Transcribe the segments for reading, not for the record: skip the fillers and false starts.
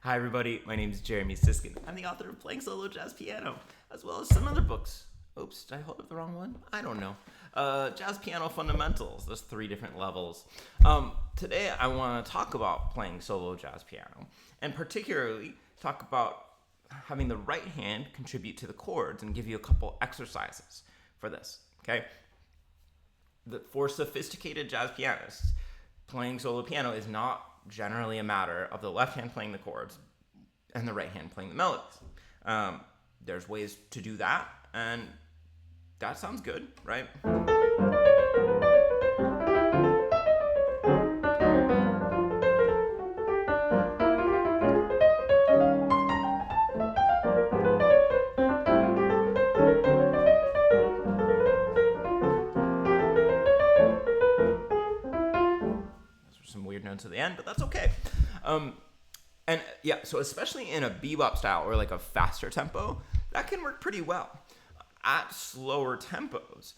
Hi everybody, my name is Jeremy Siskind. I'm the author of Playing Solo Jazz Piano, as well as some other books. Oops, did I hold up the wrong one? I don't know. Jazz Piano Fundamentals, there's 3 different levels. Today I want to talk about playing solo jazz piano, and particularly talk about having the right hand contribute to the chords and give you a couple exercises for this, okay? For sophisticated jazz pianists, playing solo piano is not generally a matter of the left hand playing the chords and the right hand playing the melodies. There's ways to do that, and that sounds good, right? Some weird notes at the end, but that's okay. And yeah, so especially in a bebop style or like a faster tempo, that can work pretty well. At slower tempos,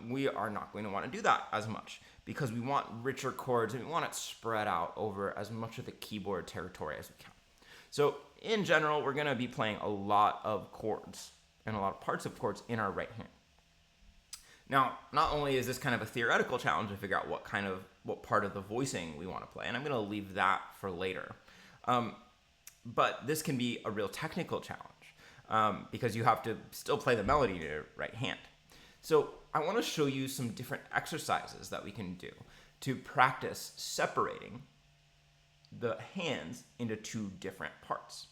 we are not going to want to do that as much because we want richer chords and we want it spread out over as much of the keyboard territory as we can. So in general, we're going to be playing a lot of chords and a lot of parts of chords in our right hand. Now, not only is this kind of a theoretical challenge to figure out what part of the voicing we want to play, and I'm going to leave that for later. But this can be a real technical challenge because you have to still play the melody in your right hand. So I want to show you some different exercises that we can do to practice separating the hands into 2 different parts.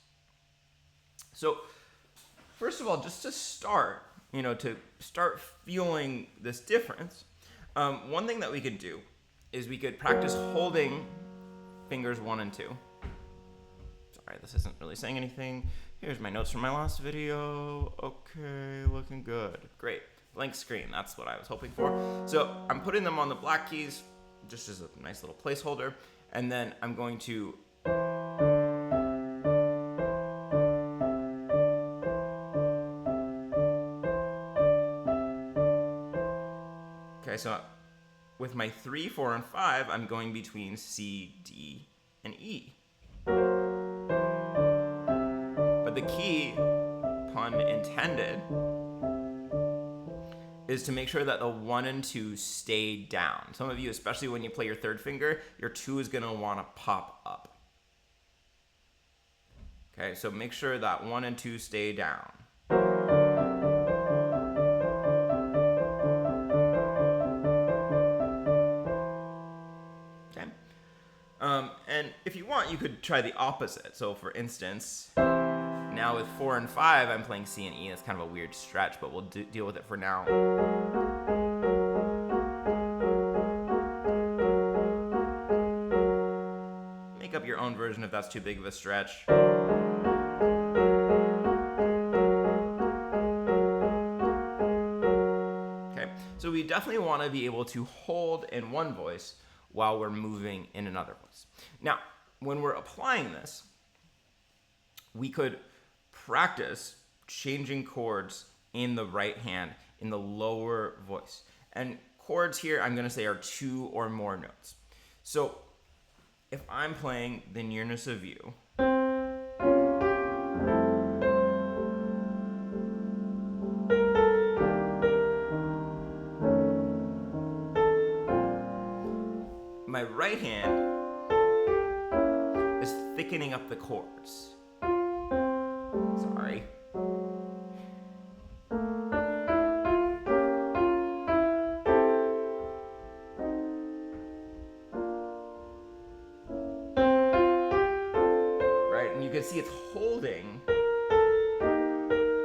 So first of all, just to start feeling this difference, one thing that we could do is we could practice holding fingers 1 and 2. Sorry, this isn't really saying anything. Here's my notes from my last video. Okay, looking good. Great. Blank screen, that's what I was hoping for. So I'm putting them on the black keys just as a nice little placeholder, and then I'm going to so with my 3, 4, and 5, I'm going between C, D, and E. But the key, pun intended, is to make sure that the 1 and 2 stay down. Some of you, especially when you play your 3rd finger, your 2 is going to want to pop up. Okay, so make sure that 1 and 2 stay down. And if you want, you could try the opposite. So for instance, now with 4 and 5, I'm playing C and E. That's kind of a weird stretch, but we'll deal with it for now. Make up your own version if that's too big of a stretch. Okay, so we definitely want to be able to hold in one voice while we're moving in another voice. Now, when we're applying this, we could practice changing chords in the right hand in the lower voice. And chords here, I'm going to say, are 2 or more notes. So if I'm playing the Nearness of You, my right hand is thickening up the chords. Sorry. Right, and you can see it's holding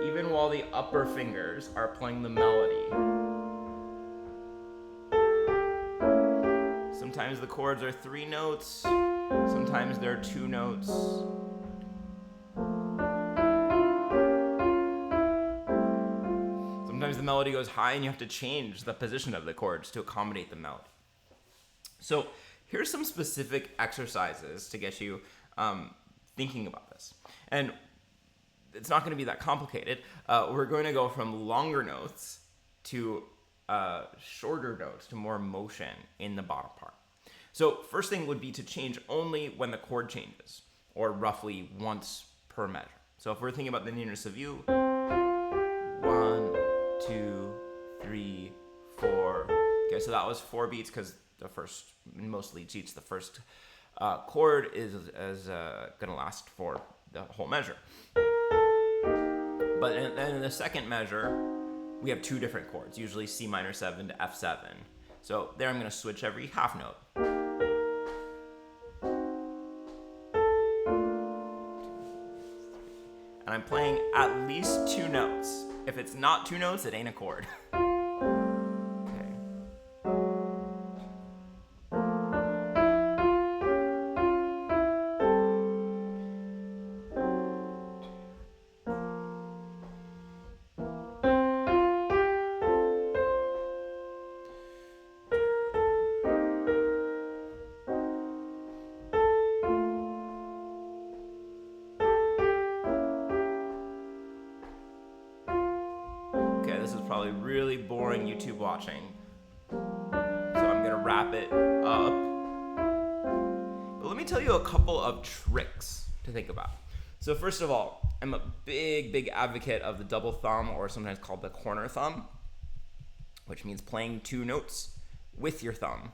even while the upper fingers are playing the melody. Sometimes the chords are 3 notes, sometimes they're 2 notes. Sometimes the melody goes high and you have to change the position of the chords to accommodate the melody. So here's some specific exercises to get you thinking about this. And it's not going to be that complicated. We're going to go from longer notes to shorter notes to more motion in the bottom part. So first thing would be to change only when the chord changes. or roughly once per measure. So if we're thinking about the Nearness of You, 1, 2, 3, 4. Okay, so that was 4 beats because the first, most lead sheets, the first chord is going to last for the whole measure. But then in the second measure, we have 2 different chords, usually C minor 7 to F7. So there I'm going to switch every half note. And I'm playing at least 2 notes. If it's not 2 notes, it ain't a chord. This is probably really boring YouTube watching, so I'm gonna wrap it up. But let me tell you a couple of tricks to think about. So first of all, I'm a big advocate of the double thumb, or sometimes called the corner thumb, which means playing 2 notes with your thumb.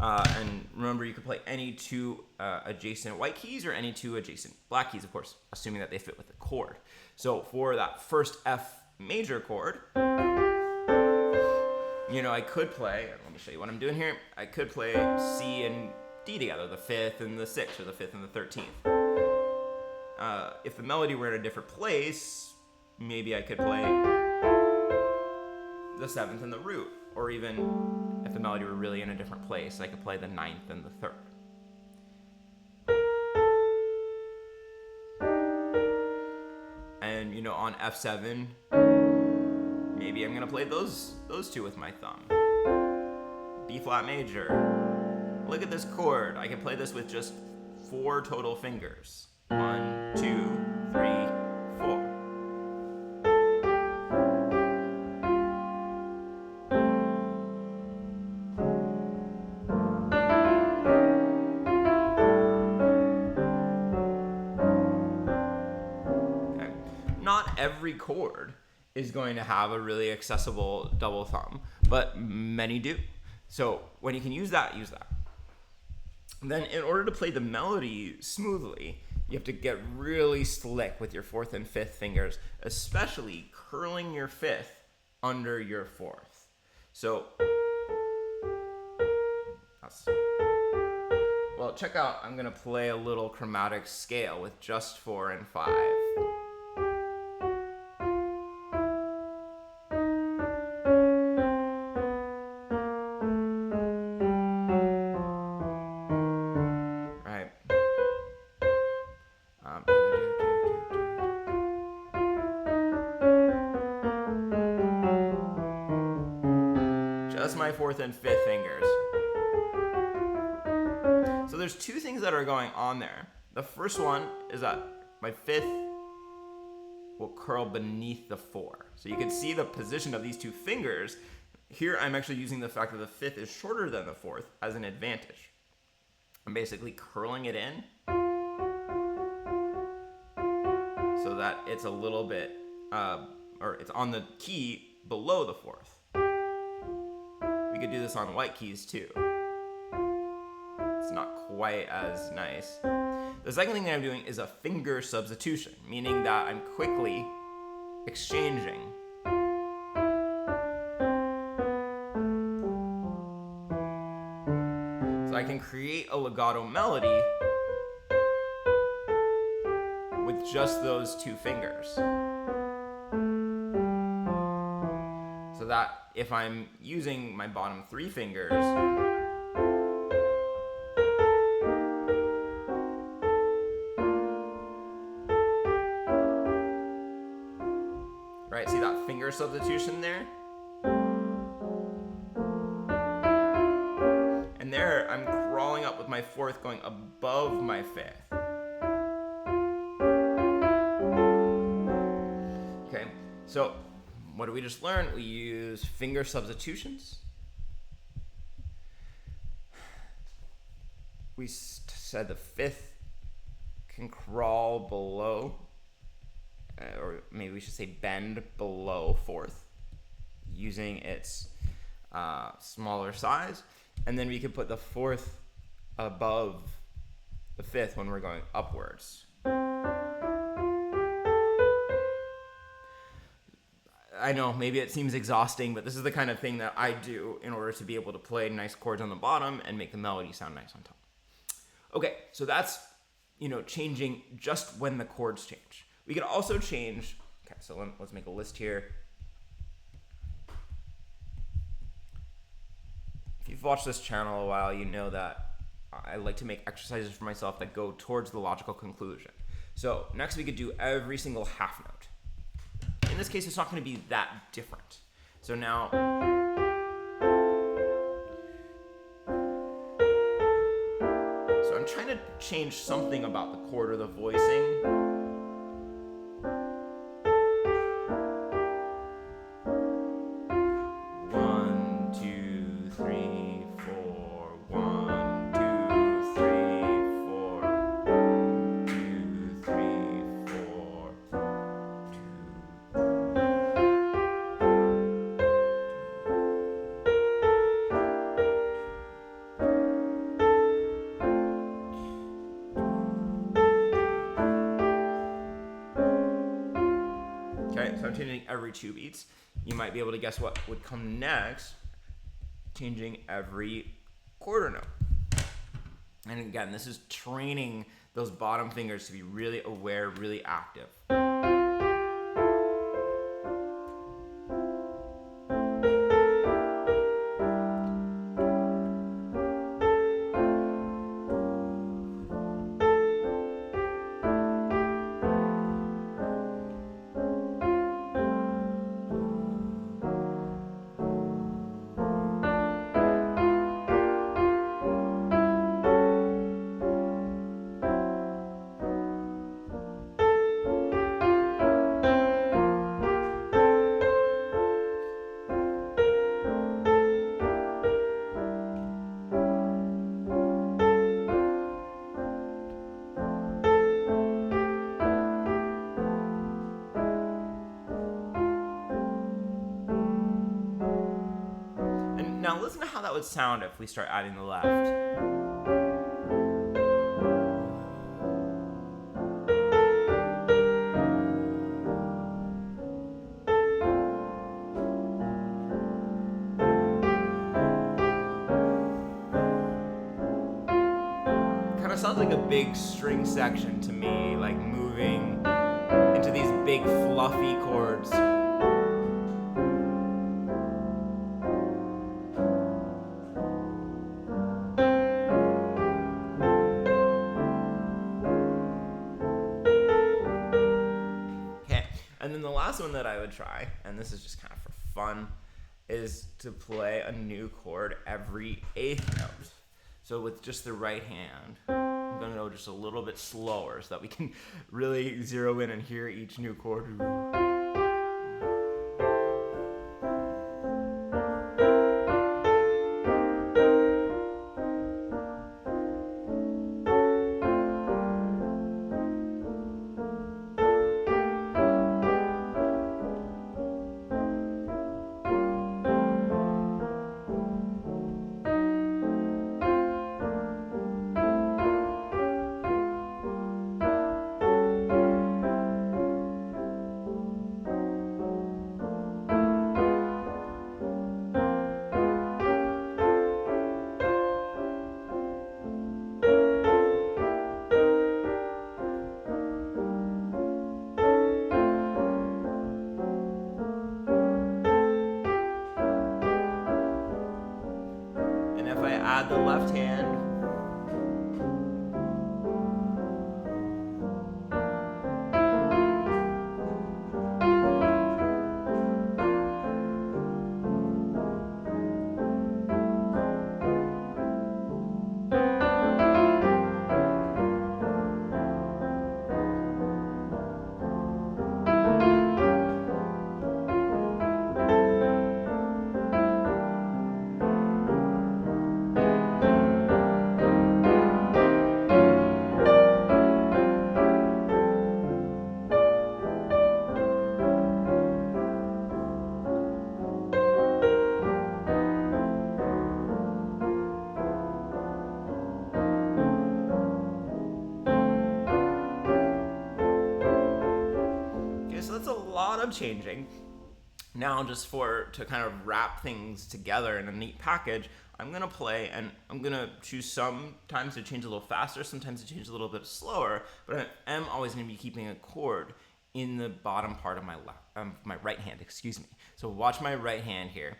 And remember, you can play any 2 adjacent white keys or any 2 adjacent black keys, of course, assuming that they fit with the chord. So for that first F major chord, I could play, let me show you what I'm doing here. I could play C and D together, the 5th and the 6th, or the 5th and the 13th. If the melody were in a different place, maybe I could play the 7th and the root, or even if the melody were really in a different place, I could play the 9th and the 3rd. And on F7, maybe I'm gonna play those 2 with my thumb. B flat major. Look at this chord. I can play this with just 4 total fingers. 1, 2, 3, 4. Okay. Not every chord is going to have a really accessible double thumb, but many do. So when you can use that, use that. Then in order to play the melody smoothly, you have to get really slick with your 4th and 5th fingers, especially curling your 5th under your 4th. So, well, check out, I'm gonna play a little chromatic scale with just 4 and 5. Just my 4th and 5th fingers. So there's 2 things that are going on there. The first one is that my 5th will curl beneath the 4. So you can see the position of these 2 fingers. Here I'm actually using the fact that the 5th is shorter than the 4th as an advantage. I'm basically curling it in so that it's a little bit, or it's on the key below the 4th. We could do this on white keys too. It's not quite as nice. The second thing that I'm doing is a finger substitution, meaning that I'm quickly exchanging. So I can create a legato melody with just those 2 fingers. So that if I'm using my bottom 3 fingers, right, see that finger substitution there? And there I'm crawling up with my 4th going above my 5th. Okay, so what do we just learn? We use finger substitutions. We said the 5th can crawl below, or maybe we should say bend below fourth, using its smaller size. And then we could put the fourth above the fifth when we're going upwards. I know, maybe it seems exhausting, but this is the kind of thing that I do in order to be able to play nice chords on the bottom and make the melody sound nice on top. Okay, so that's, changing just when the chords change. We could also change, okay, so let's make a list here. If you've watched this channel a while, you know that I like to make exercises for myself that go towards the logical conclusion. So next we could do every single half note. In this case, it's not going to be that different. So now, I'm trying to change something about the chord or the voicing. So I'm changing every 2 beats. You might be able to guess what would come next, changing every quarter note. And again, this is training those bottom fingers to be really aware, really active. Now listen to how that would sound if we start adding the left. Kind of sounds like a big string section to me, like moving into these big fluffy chords. And then the last one that I would try, and this is just kind of for fun, is to play a new chord every 8th note. So with just the right hand, I'm going to go just a little bit slower so that we can really zero in and hear each new chord. Add the left hand. lot of changing. Now, just to kind of wrap things together in a neat package, I'm going to play, and I'm going to choose sometimes to change a little faster, sometimes to change a little bit slower, but I am always going to be keeping a chord in the bottom part of my right hand, excuse me. So watch my right hand here.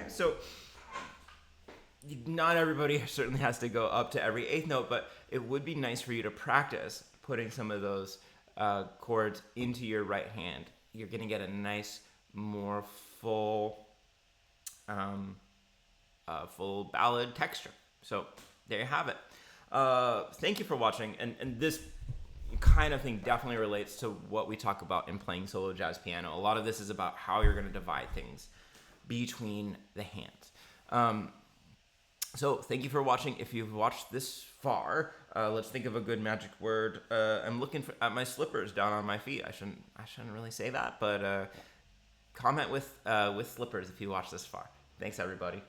So not everybody certainly has to go up to every eighth note, but it would be nice for you to practice putting some of those chords into your right hand. You're going to get a nice, more full ballad texture. So there you have it. Thank you for watching. And this kind of thing definitely relates to what we talk about in playing solo jazz piano. A lot of this is about how you're going to divide things between the hands. So thank you for watching. If you've watched this far, let's think of a good magic word. I'm looking at my slippers down on my feet. I shouldn't really say that, but comment with slippers if you watch this far. Thanks, everybody.